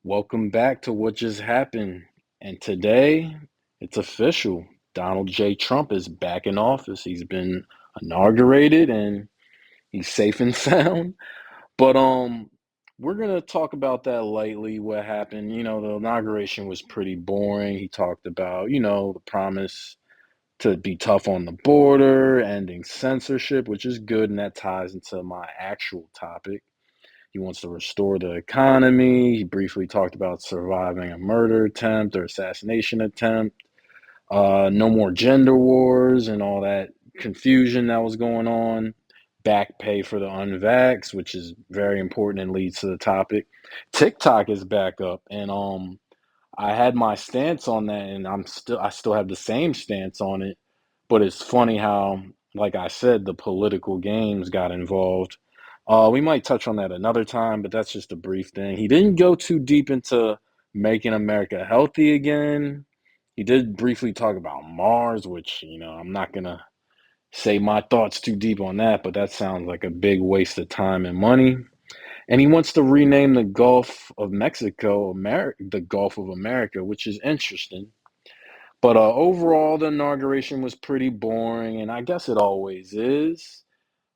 Welcome back to what just happened. And today, it's official. Donald J. Trump is back in office. He's been inaugurated and he's safe and sound. But we're gonna talk about that lightly, what happened. The inauguration was pretty boring. He talked about, the promise to be tough on the border, ending censorship, which is good, and that ties into my actual topic. He wants to restore the economy. He briefly talked about surviving a murder attempt or assassination attempt. No more gender wars and all that confusion that was going on. Back pay for the unvax, which is very important and leads to the topic. TikTok is back up, and I had my stance on that, and I still have the same stance on it. But it's funny how, like I said, the political games got involved. We might touch on that another time, but that's just a brief thing. He didn't go too deep into making America healthy again. He did briefly talk about Mars, which, I'm not gonna say my thoughts too deep on that, but that sounds like a big waste of time and money. And he wants to rename the Gulf of Mexico, the Gulf of America, which is interesting. But overall, the inauguration was pretty boring, and I guess it always is.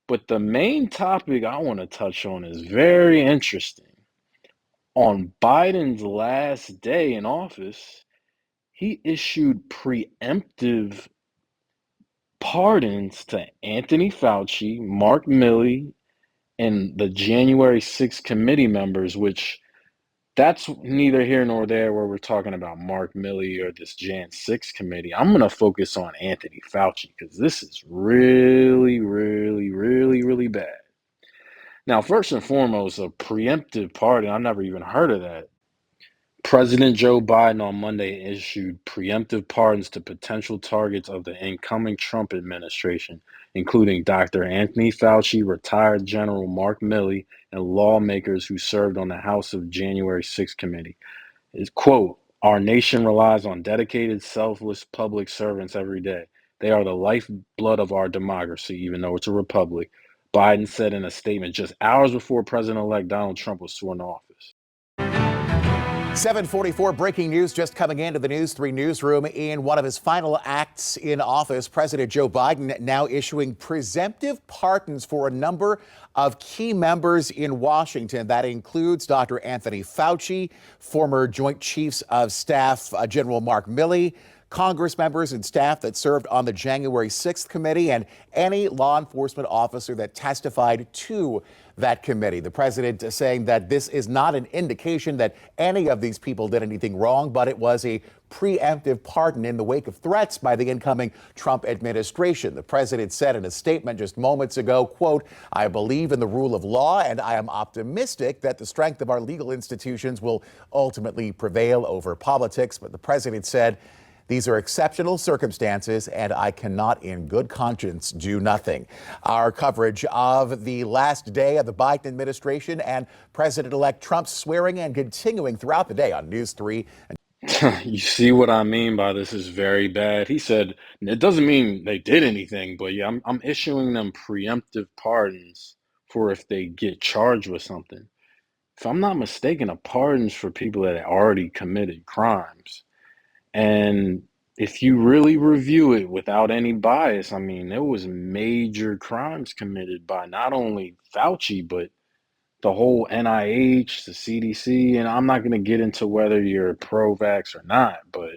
But the main topic I want to touch on is very interesting. On Biden's last day in office, he issued preemptive pardons to Anthony Fauci, Mark Milley, and the January 6th committee members, which that's neither here nor there where we're talking about Mark Milley or this Jan 6 committee. I'm going to focus on Anthony Fauci because this is really, really, really, really bad. Now, first and foremost, a preemptive pardon. I've never even heard of that. President Joe Biden on Monday issued preemptive pardons to potential targets of the incoming Trump administration, including Dr. Anthony Fauci, retired General Mark Milley, and lawmakers who served on the House of January 6 committee. Is quote, "Our nation relies on dedicated, selfless public servants every day. They are the lifeblood of our democracy, even though it's a republic," Biden said in a statement just hours before President-elect Donald Trump was sworn to office. 744 breaking news just coming into the News 3 newsroom. In one of his final acts in office, President Joe Biden now issuing preemptive pardons for a number of key members in Washington. That includes Dr. Anthony Fauci, former Joint Chiefs of Staff General Mark Milley, Congress members and staff that served on the January 6th committee, and any law enforcement officer that testified to that committee. The president saying that this is not an indication that any of these people did anything wrong, but it was a preemptive pardon in the wake of threats by the incoming Trump administration. The president said in a statement just moments ago, quote, "I believe in the rule of law, and I am optimistic that the strength of our legal institutions will ultimately prevail over politics." But the president said, "These are exceptional circumstances, and I cannot in good conscience do nothing." Our coverage of the last day of the Biden administration and President-elect Trump's swearing in continuing throughout the day on News 3. You see what I mean by this is very bad. He said it doesn't mean they did anything, but yeah, I'm issuing them preemptive pardons for if they get charged with something. If I'm not mistaken, a pardon's for people that already committed crimes. And if you really review it without any bias, I mean, there was major crimes committed by not only Fauci, but the whole NIH, the CDC. And I'm not going to get into whether you're pro-vax or not, but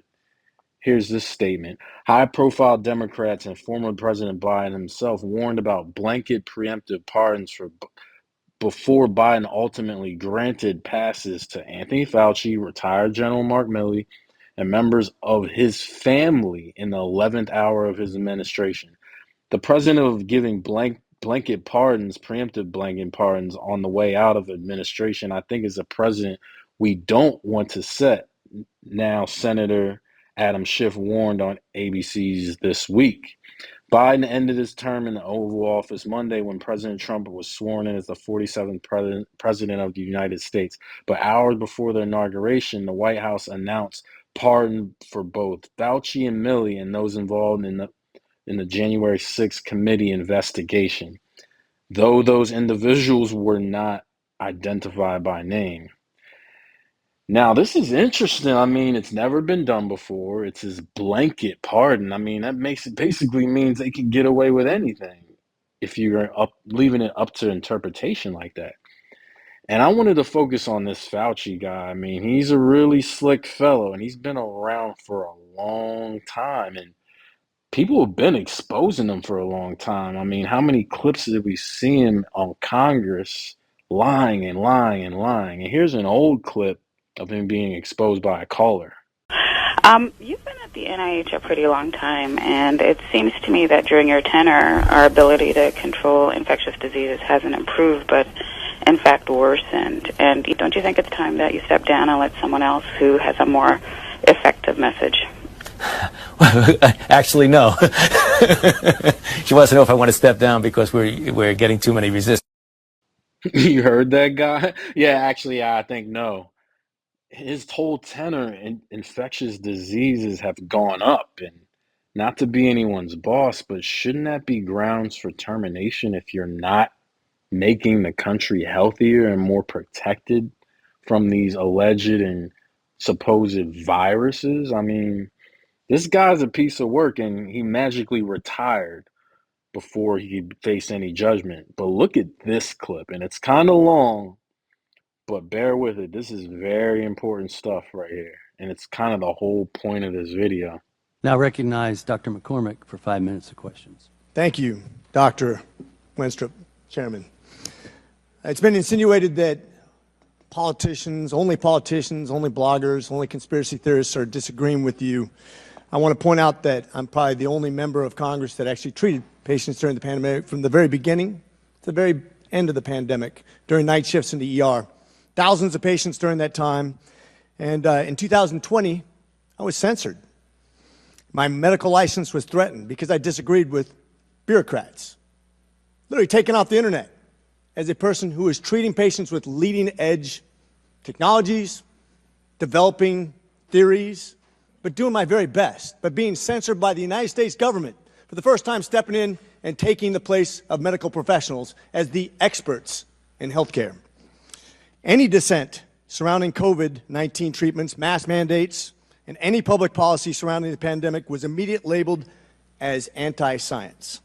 here's this statement. High-profile Democrats and former President Biden himself warned about blanket preemptive pardons before Biden ultimately granted passes to Anthony Fauci, retired General Mark Milley, and members of his family in the 11th hour of his administration. The president of giving blanket pardons, preemptive blanket pardons on the way out of administration, I think is a president we don't want to set. Now, Senator Adam Schiff warned on ABC's This Week. Biden ended his term in the Oval Office Monday when President Trump was sworn in as the 47th president of the United States. But hours before the inauguration, the White House announced pardon for both Fauci and Milley and those involved in the January 6th committee investigation, though those individuals were not identified by name. Now, this is interesting. I mean, it's never been done before. It's his blanket pardon. I mean, that makes it basically means they can get away with anything if you're up leaving it up to interpretation like that. And I wanted to focus on this Fauci guy. I mean, he's a really slick fellow and he's been around for a long time. And people have been exposing him for a long time. I mean, how many clips did we see him on Congress lying and lying and lying? And here's an old clip of him being exposed by a caller. You've been at the NIH a pretty long time, and it seems to me that during your tenure, our ability to control infectious diseases hasn't improved, but in fact worsened. And don't you think it's time that you step down and let someone else who has a more effective message? Actually, no. She wants to know if I want to step down because we're getting too many resistance. You heard that guy? Yeah, actually, I think no. His whole tenor in infectious diseases have gone up, and not to be anyone's boss, but shouldn't that be grounds for termination if you're not making the country healthier and more protected from these alleged and supposed viruses? I mean, this guy's a piece of work and he magically retired before he could face any judgment. But look at this clip, and it's kind of long, but bear with it. This is very important stuff right here. And it's kind of the whole point of this video. Now recognize Dr. McCormick for 5 minutes of questions. Thank you, Dr. Wenstrup, Chairman. It's been insinuated that politicians, only bloggers, only conspiracy theorists are disagreeing with you. I want to point out that I'm probably the only member of Congress that actually treated patients during the pandemic from the very beginning to the very end of the pandemic, during night shifts in the ER. Thousands of patients during that time. And in 2020, I was censored. My medical license was threatened because I disagreed with bureaucrats. Literally taken off the internet as a person who is treating patients with leading-edge technologies, developing theories, but doing my very best, but being censored by the United States government for the first time, stepping in and taking the place of medical professionals as the experts in healthcare. Any dissent surrounding COVID-19 treatments, mask mandates, and any public policy surrounding the pandemic was immediately labeled as anti-science.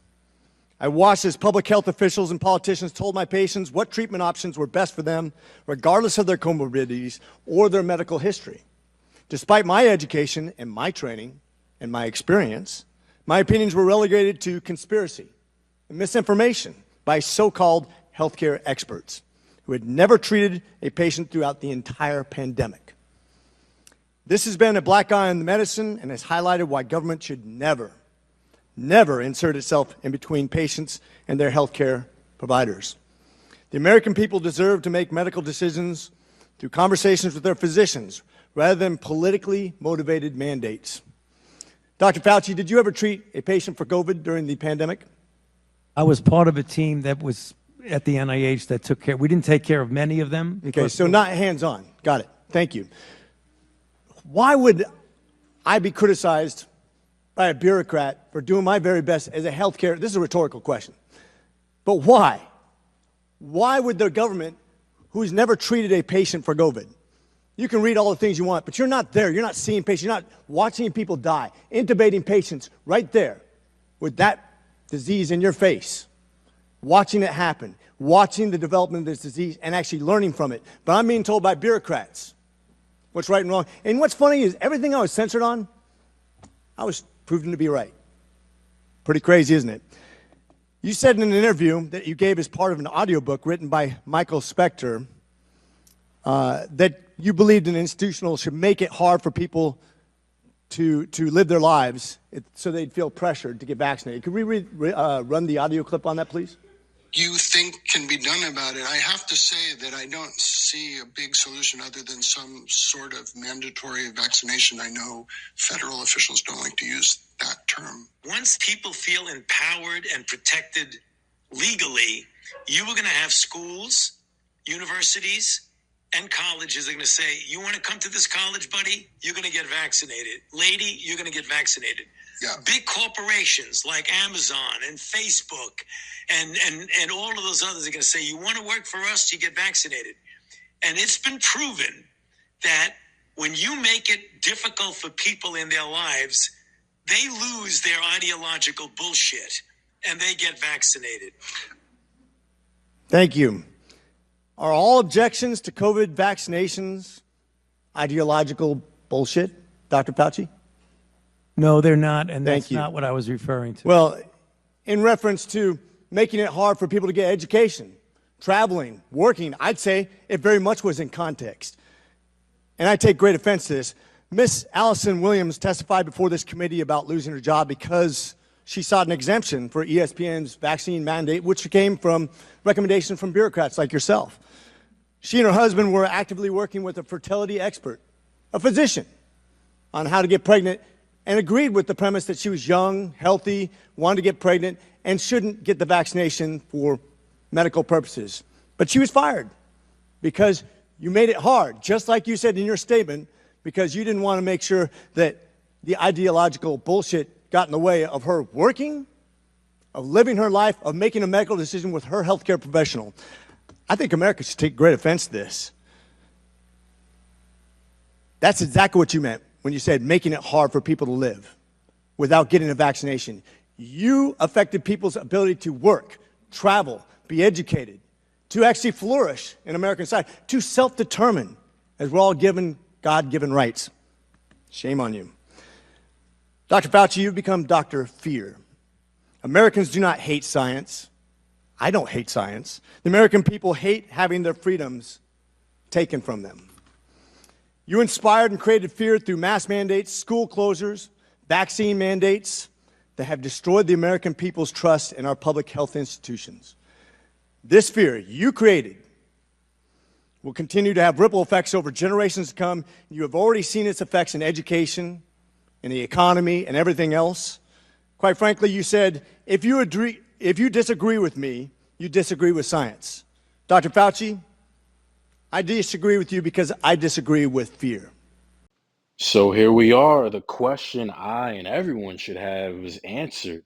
I watched as public health officials and politicians told my patients what treatment options were best for them, regardless of their comorbidities or their medical history. Despite my education and my training and my experience, my opinions were relegated to conspiracy and misinformation by so-called healthcare experts who had never treated a patient throughout the entire pandemic. This has been a black eye on the medicine and has highlighted why government should never insert itself in between patients and their healthcare providers. The American people deserve to make medical decisions through conversations with their physicians rather than politically motivated mandates. Dr. Fauci, did you ever treat a patient for COVID during the pandemic? I was part of a team that was at the NIH that took care. We didn't take care of many of them. Okay, so not hands-on. Got it. Thank you. Why would I be criticized by a bureaucrat for doing my very best as a healthcare? This is a rhetorical question. But why? Why would the government, who's never treated a patient for COVID, you can read all the things you want, but you're not there. You're not seeing patients. You're not watching people die, intubating patients right there with that disease in your face, watching it happen, watching the development of this disease and actually learning from it. But I'm being told by bureaucrats what's right and wrong. And what's funny is everything I was censored on, I was proven to be right. Pretty crazy, isn't it? You said in an interview that you gave as part of an audiobook written by Michael Spector that you believed an institutional should make it hard for people to live their lives so they'd feel pressured to get vaccinated. Could we run the audio clip on that, please? You think can be done about it. I have to say that I don't see a big solution other than some sort of mandatory vaccination. I know federal officials don't like to use that term. Once people feel empowered and protected legally, you are going to have schools, universities, and colleges are going to say, you want to come to this college, buddy? You're going to get vaccinated. Lady, you're going to get vaccinated. Yeah. Big corporations like Amazon and Facebook and all of those others are going to say, you want to work for us, you get vaccinated. And it's been proven that when you make it difficult for people in their lives, they lose their ideological bullshit and they get vaccinated. Thank you. Are all objections to COVID vaccinations ideological bullshit, Dr. Fauci? No, they're not, and Thank that's you. not what I was referring to. Well, in reference to making it hard for people to get education, traveling, working, I'd say it very much was in context. And I take great offense to this. Miss Allison Williams testified before this committee about losing her job because she sought an exemption for ESPN's vaccine mandate, which came from recommendation from bureaucrats like yourself. She and her husband were actively working with a fertility expert, a physician, on how to get pregnant, and agreed with the premise that she was young, healthy, wanted to get pregnant, and shouldn't get the vaccination for medical purposes. But she was fired because you made it hard, just like you said in your statement, because you didn't want to make sure that the ideological bullshit got in the way of her working, of living her life, of making a medical decision with her healthcare professional. I think America should take great offense to this. That's exactly what you meant when you said making it hard for people to live without getting a vaccination. You affected people's ability to work, travel, be educated, to actually flourish in American society, to self-determine, as we're all given God-given rights. Shame on you. Dr. Fauci, you've become Dr. Fear. Americans do not hate science. I don't hate science. The American people hate having their freedoms taken from them. You inspired and created fear through mass mandates, school closures, vaccine mandates that have destroyed the American people's trust in our public health institutions. This fear you created will continue to have ripple effects over generations to come. You have already seen its effects in education, in the economy, and everything else. Quite frankly, you said, if you disagree with me, you disagree with science. Dr. Fauci, I disagree with you because I disagree with fear. So here we are. The question I and everyone should have is answered.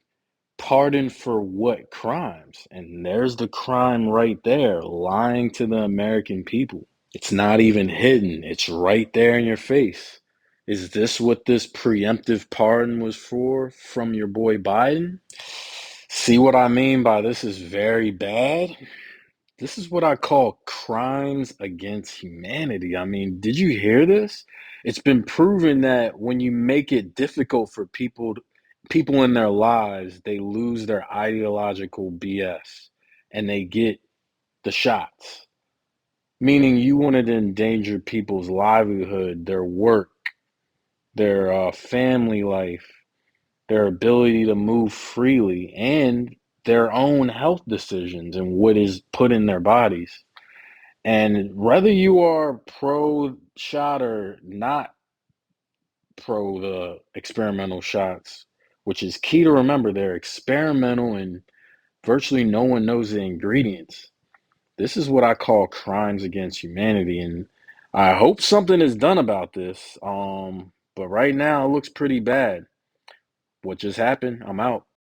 Pardon for what crimes? And there's the crime right there, lying to the American people. It's not even hidden. It's right there in your face. Is this what this preemptive pardon was for from your boy Biden? See what I mean by this is very bad? This is what I call crimes against humanity. I mean, did you hear this? It's been proven that when you make it difficult for people in their lives, they lose their ideological BS and they get the shots. Meaning you wanted to endanger people's livelihood, their work, their family life, their ability to move freely, and their own health decisions and what is put in their bodies. And whether you are pro shot or not pro the experimental shots, which is key to remember, they're experimental and virtually no one knows the ingredients. This is what I call crimes against humanity, and I hope something is done about this. But right now it looks pretty bad. What just happened? I'm out.